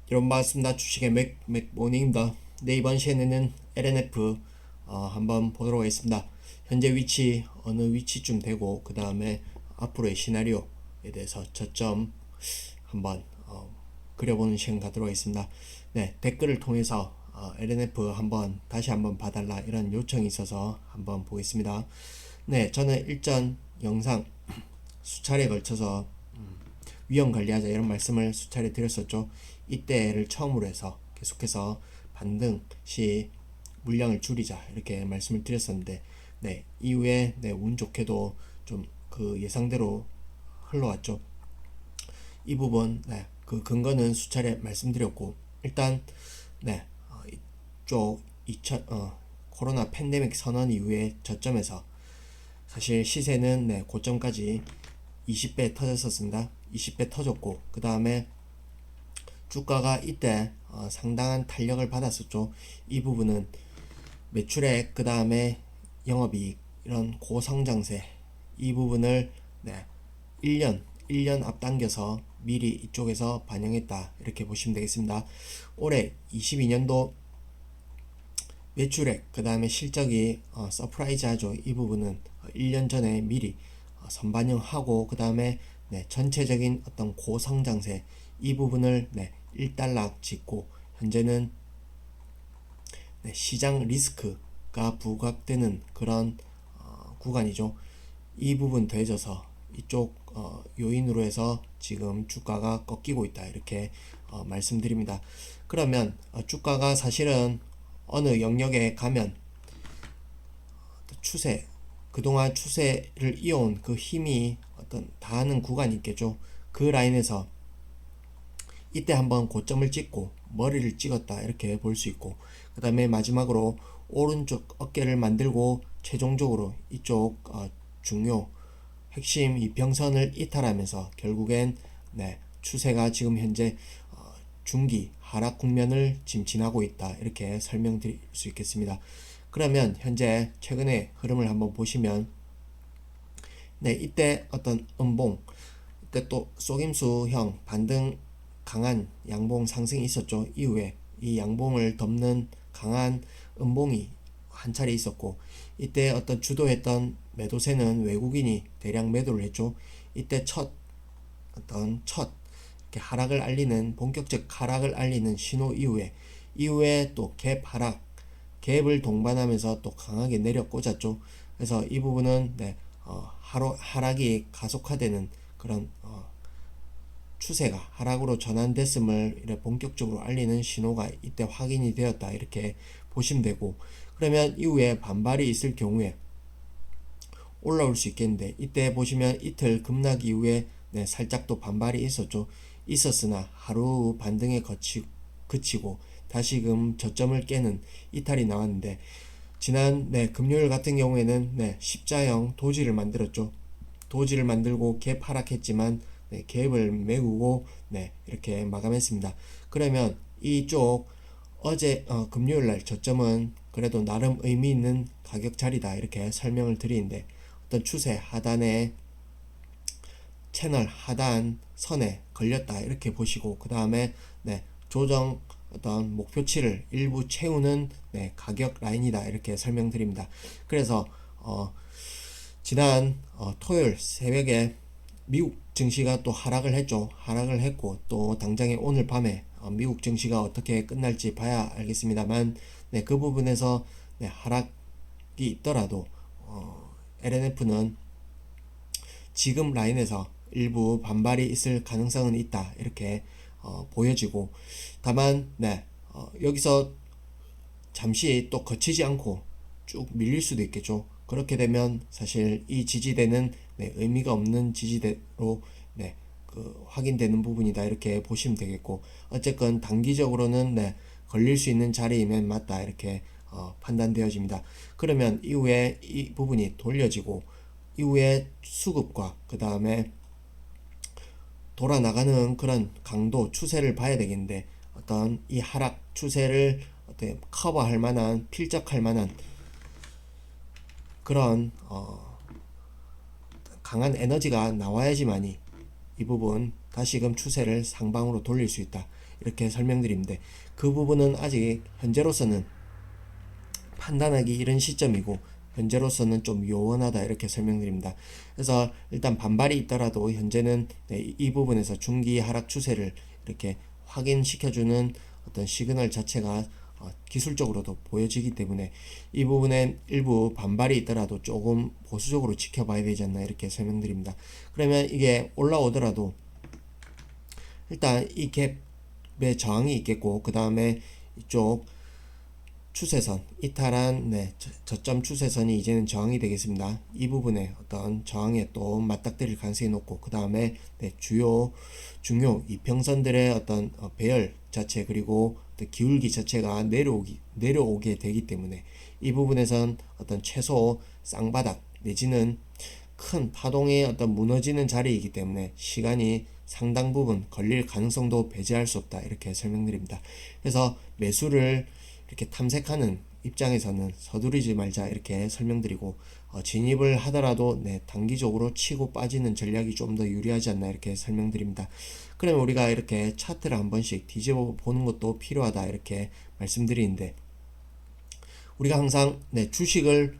여러분 반갑습니다. 주식의 맥모닝입니다. 네, 이번 시간에는 LNF 한번 보도록 하겠습니다. 현재 위치 어느 위치쯤 되고 그 다음에 앞으로의 시나리오에 대해서 저점 한번 그려보는 시간 갖도록 하겠습니다. 네, 댓글을 통해서 LNF 다시 한번 봐달라 이런 요청이 있어서 한번 보겠습니다. 네, 저는 일전 영상 수차례에 걸쳐서 위험 관리하자 이런 말씀을 수차례 드렸었죠. 이때를 처음으로 해서 계속해서 반등 시 물량을 줄이자 이렇게 말씀을 드렸었는데, 네, 이후에 운 좋게도 좀 그 예상대로 흘러왔죠. 이 부분 그 근거는 수차례 말씀드렸고, 일단 이쪽 코로나 팬데믹 선언 이후에 저점에서 사실 시세는 고점까지 20배 터졌었습니다. 20배 터졌고, 그 다음에 주가가 이때 상당한 탄력을 받았었죠. 이 부분은 매출액, 그 다음에 영업이익, 이런 고성장세, 이 부분을 1년 앞당겨서 미리 이쪽에서 반영했다 이렇게 보시면 되겠습니다. 올해 22년도 매출액, 그 다음에 실적이 서프라이즈 하죠. 이 부분은 1년 전에 미리 선반영하고, 그 다음에 전체적인 어떤 고성장세, 이 부분을 일단락 짓고, 현재는 시장 리스크가 부각되는 그런 구간이죠. 이 부분 더해져서 이쪽 요인으로 해서 지금 주가가 꺾이고 있다 이렇게 말씀드립니다. 그러면 주가가 사실은 어느 영역에 가면 추세, 그동안 추세를 이어온 그 힘이 어떤 다하는 구간이 있겠죠. 그 라인에서 이때 한번 고점을 찍고 머리를 찍었다 이렇게 볼 수 있고, 그 다음에 마지막으로 오른쪽 어깨를 만들고 최종적으로 이쪽 중요 핵심 이평선을 이탈하면서 결국엔 추세가 지금 현재 중기 하락 국면을 지금 지나고 있다 이렇게 설명드릴 수 있겠습니다. 그러면 현재 최근의 흐름을 한번 보시면, 이때 어떤 음봉, 이때 또 속임수형 반등 강한 양봉 상승이 있었죠. 이후에 이 양봉을 덮는 강한 음봉이 한 차례 있었고, 이때 어떤 주도했던 매도세는 외국인이 대량 매도를 했죠. 이때 첫 이렇게 하락을 알리는, 본격적 하락을 알리는 신호 이후에 또 갭 하락, 갭을 동반하면서 또 강하게 내려 꽂았죠. 그래서 이 부분은 하락이 가속화되는 그런 추세가 하락으로 전환됐음을 이렇게 본격적으로 알리는 신호가 이때 확인이 되었다 이렇게 보시면 되고, 그러면 이후에 반발이 있을 경우에 올라올 수 있겠는데, 이때 보시면 이틀 급락 이후에 살짝 또 반발이 있었으나 하루 반등에 그치고 다시금 저점을 깨는 이탈이 나왔는데, 지난 금요일 같은 경우에는 십자형 도지를 만들었죠. 도지를 만들고 갭 하락했지만 갭을 메우고 이렇게 마감했습니다. 그러면 이쪽 어제 금요일날 저점은 그래도 나름 의미 있는 가격 자리다 이렇게 설명을 드리는데, 어떤 추세 하단에 채널 하단 선에 걸렸다 이렇게 보시고, 그 다음에 조정 어떤 목표치를 일부 채우는 가격 라인이다 이렇게 설명드립니다. 그래서 지난 토요일 새벽에 미국 증시가 또 하락을 했죠. 하락을 했고, 또 당장에 오늘 밤에 미국 증시가 어떻게 끝날지 봐야 알겠습니다만, 그 부분에서 하락이 있더라도 LNF는 지금 라인에서 일부 반발이 있을 가능성은 있다 이렇게 보여지고, 다만 여기서 잠시 또 거치지 않고 쭉 밀릴 수도 있겠죠. 그렇게 되면 사실 이 지지대는 의미가 없는 지지대로 확인되는 부분이다 이렇게 보시면 되겠고, 어쨌건 단기적으로는 걸릴 수 있는 자리이면 맞다 이렇게 판단되어집니다. 그러면 이후에 이 부분이 돌려지고, 이후에 수급과 그 다음에 돌아나가는 그런 강도 추세를 봐야 되겠는데, 어떤 이 하락 추세를 어떻게 커버할 만한, 필적할 만한 그런 강한 에너지가 나와야지만이 이 부분 다시금 추세를 상방으로 돌릴 수 있다 이렇게 설명드리는데, 그 부분은 아직 현재로서는 판단하기 이른 시점이고 현재로서는 좀 요원하다 이렇게 설명드립니다. 그래서 일단 반발이 있더라도 현재는 이 부분에서 중기 하락 추세를 이렇게 확인시켜주는 어떤 시그널 자체가 기술적으로도 보여지기 때문에 이 부분엔 일부 반발이 있더라도 조금 보수적으로 지켜봐야 되지 않나 이렇게 설명드립니다. 그러면 이게 올라오더라도 일단 이 갭에 저항이 있겠고, 그 다음에 이쪽 추세선, 이탈한 저점 추세선이 이제는 저항이 되겠습니다. 이 부분에 어떤 저항에 또 맞닥뜨릴 가능성이 높고, 그 다음에 중요 이평선들의 어떤 배열 자체, 그리고 기울기 자체가 내려오게 되기 때문에 이 부분에선 어떤 최소 쌍바닥 내지는 큰 파동의 어떤 무너지는 자리이기 때문에 시간이 상당 부분 걸릴 가능성도 배제할 수 없다 이렇게 설명드립니다. 그래서 매수를 이렇게 탐색하는 입장에서는 서두르지 말자 이렇게 설명드리고, 진입을 하더라도 단기적으로 치고 빠지는 전략이 좀 더 유리하지 않나 이렇게 설명드립니다. 그러면 우리가 이렇게 차트를 한 번씩 뒤집어 보는 것도 필요하다 이렇게 말씀드리는데, 우리가 항상 주식을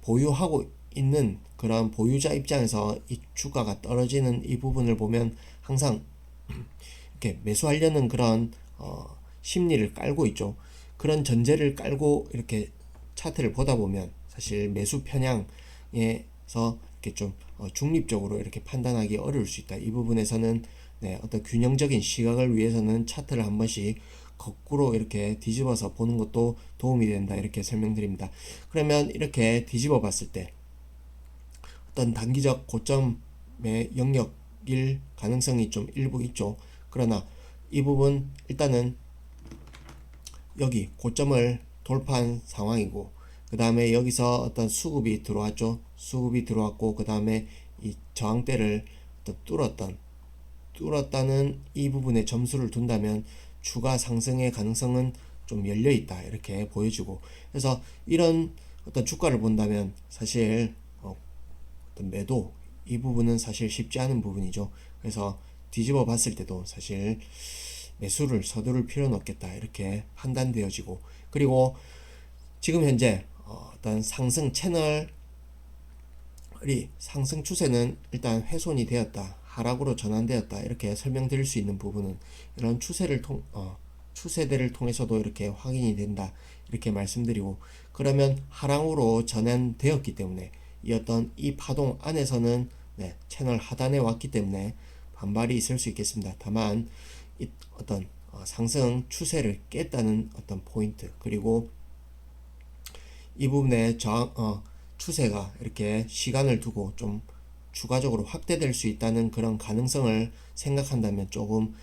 보유하고 있는 그런 보유자 입장에서 이 주가가 떨어지는 이 부분을 보면 항상 이렇게 매수하려는 그런 심리를 깔고 있죠. 그런 전제를 깔고 이렇게 차트를 보다 보면 사실 매수 편향에서 이렇게 좀 중립적으로 이렇게 판단하기 어려울 수 있다. 이 부분에서는 어떤 균형적인 시각을 위해서는 차트를 한 번씩 거꾸로 이렇게 뒤집어서 보는 것도 도움이 된다 이렇게 설명드립니다. 그러면 이렇게 뒤집어 봤을 때 어떤 단기적 고점의 영역일 가능성이 좀 일부 있죠. 그러나 이 부분 일단은 여기 고점을 돌파한 상황이고, 그 다음에 여기서 어떤 수급이 들어왔죠. 수급이 들어왔고, 그 다음에 이 저항대를 뚫었다는 이 부분에 점수를 둔다면 추가 상승의 가능성은 좀 열려 있다 이렇게 보여지고, 그래서 이런 어떤 주가를 본다면 사실 어떤 매도 이 부분은 사실 쉽지 않은 부분이죠. 그래서 뒤집어 봤을 때도 사실 매수를 서두를 필요는 없겠다 이렇게 판단되어지고, 그리고 지금 현재 어떤 상승 채널이 상승 추세는 일단 훼손이 되었다, 하락으로 전환되었다 이렇게 설명드릴 수 있는 부분은 이런 추세대를 통해서도 이렇게 확인이 된다 이렇게 말씀드리고, 그러면 하락으로 전환되었기 때문에 이 파동 안에서는 채널 하단에 왔기 때문에 반발이 있을 수 있겠습니다. 다만 어떤 상승 추세를 깼다는 어떤 포인트, 그리고 이 부분의 추세가 이렇게 시간을 두고 좀 추가적으로 확대될 수 있다는 그런 가능성을 생각한다면 조금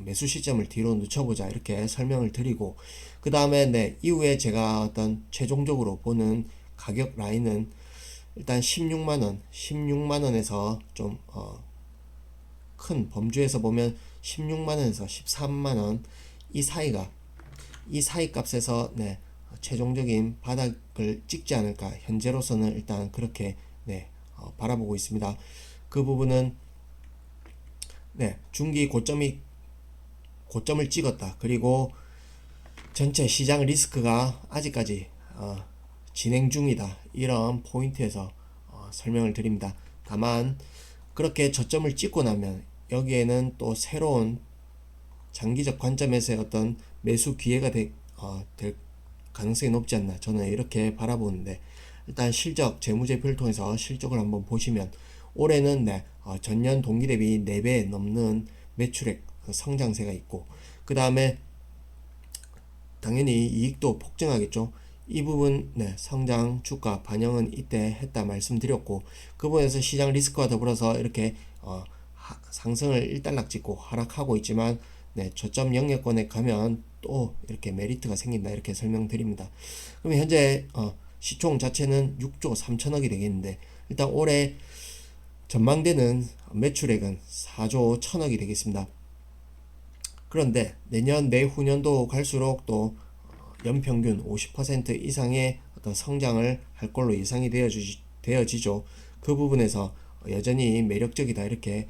매수 시점을 뒤로 늦춰보자 이렇게 설명을 드리고, 그 다음에 이후에 제가 어떤 최종적으로 보는 가격 라인은 일단 16만원에서 좀 큰 범주에서 보면 16만원에서 13만원 이 사이 값에서 최종적인 바닥을 찍지 않을까 현재로서는 일단 그렇게 바라보고 있습니다. 그 부분은 중기 고점을 찍었다, 그리고 전체 시장 리스크가 아직까지 진행 중이다 이런 포인트에서 설명을 드립니다. 다만 그렇게 저점을 찍고 나면 여기에는 또 새로운 장기적 관점에서의 어떤 매수 기회가 될 가능성이 높지 않나 저는 이렇게 바라보는데, 일단 실적 재무제표를 통해서 실적을 한번 보시면 올해는 전년 동기 대비 4배 넘는 매출액 성장세가 있고, 그 다음에 당연히 이익도 폭증하겠죠. 이 부분 성장 주가 반영은 이때 했다 말씀드렸고, 그 부분에서 시장 리스크와 더불어서 이렇게 상승을 일단락 찍고 하락하고 있지만 저점 영역권에 가면 또 이렇게 메리트가 생긴다 이렇게 설명드립니다. 그러면 현재 시총 자체는 6조 3천억이 되겠는데, 일단 올해 전망되는 매출액은 4조 1천억이 되겠습니다. 그런데 내년 내후년도 갈수록 또 연평균 50% 이상의 어떤 성장을 할 걸로 예상이 되어지죠. 그 부분에서 여전히 매력적이다 이렇게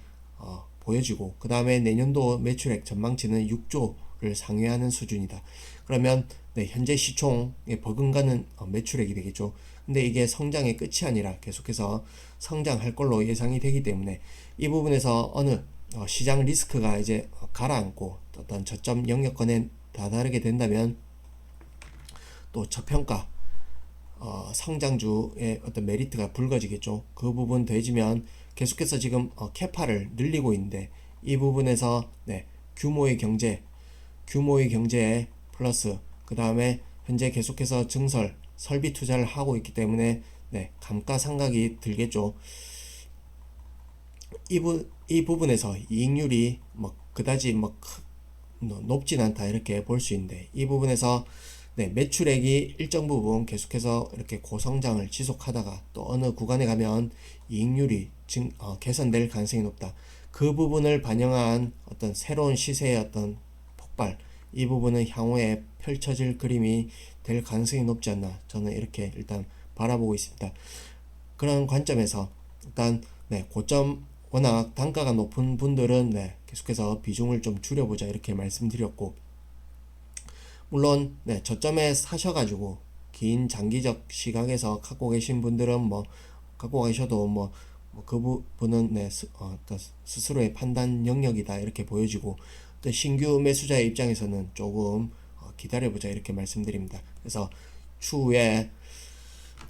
보여지고 그 다음에 내년도 매출액 전망치는 6조를 상회하는 수준이다. 그러면 네, 현재 시총에 버금가는 매출액이 되겠죠. 근데 이게 성장의 끝이 아니라 계속해서 성장할 걸로 예상이 되기 때문에 이 부분에서 어느 시장 리스크가 이제 가라앉고 어떤 저점 영역권에 다다르게 된다면 또 저평가 성장주의 어떤 메리트가 불거지겠죠. 그 부분 더해지면 계속해서 지금 캐파를 늘리고 있는데 이 부분에서 네, 규모의 경제 플러스 그 다음에 현재 계속해서 증설 설비 투자를 하고 있기 때문에 네, 감가상각이 들겠죠. 이 부분에서 이익률이 뭐 그다지 뭐 높진 않다 이렇게 볼 수 있는데 이 부분에서 네, 매출액이 일정 부분 계속해서 이렇게 고성장을 지속하다가 또 어느 구간에 가면 이익률이 개선될 가능성이 높다. 그 부분을 반영한 어떤 새로운 시세의 어떤 폭발, 이 부분은 향후에 펼쳐질 그림이 될 가능성이 높지 않나 저는 이렇게 일단 바라보고 있습니다. 그런 관점에서 일단 네, 고점 워낙 단가가 높은 분들은 네, 계속해서 비중을 좀 줄여보자 이렇게 말씀드렸고 물론 네, 저점에 사셔가지고 긴 장기적 시각에서 갖고 계신 분들은 뭐 갖고 계셔도 그 부분은 네, 스스로의 판단 영역이다 이렇게 보여지고 또 신규 매수자의 입장에서는 조금 기다려보자 이렇게 말씀드립니다. 그래서 추후에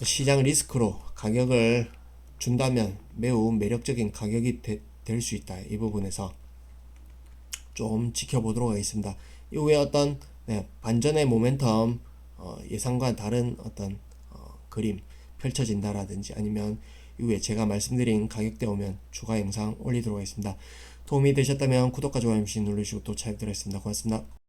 시장 리스크로 가격을 준다면 매우 매력적인 가격이 될 수 있다. 이 부분에서 좀 지켜보도록 하겠습니다. 이후에 어떤 네, 반전의 모멘텀 예상과 다른 어떤 그림 펼쳐진다라든지 아니면 이후에 제가 말씀드린 가격대 오면 추가 영상 올리도록 하겠습니다. 도움이 되셨다면 구독과 좋아요 눌러주시고 또 잘 들었습니다. 고맙습니다.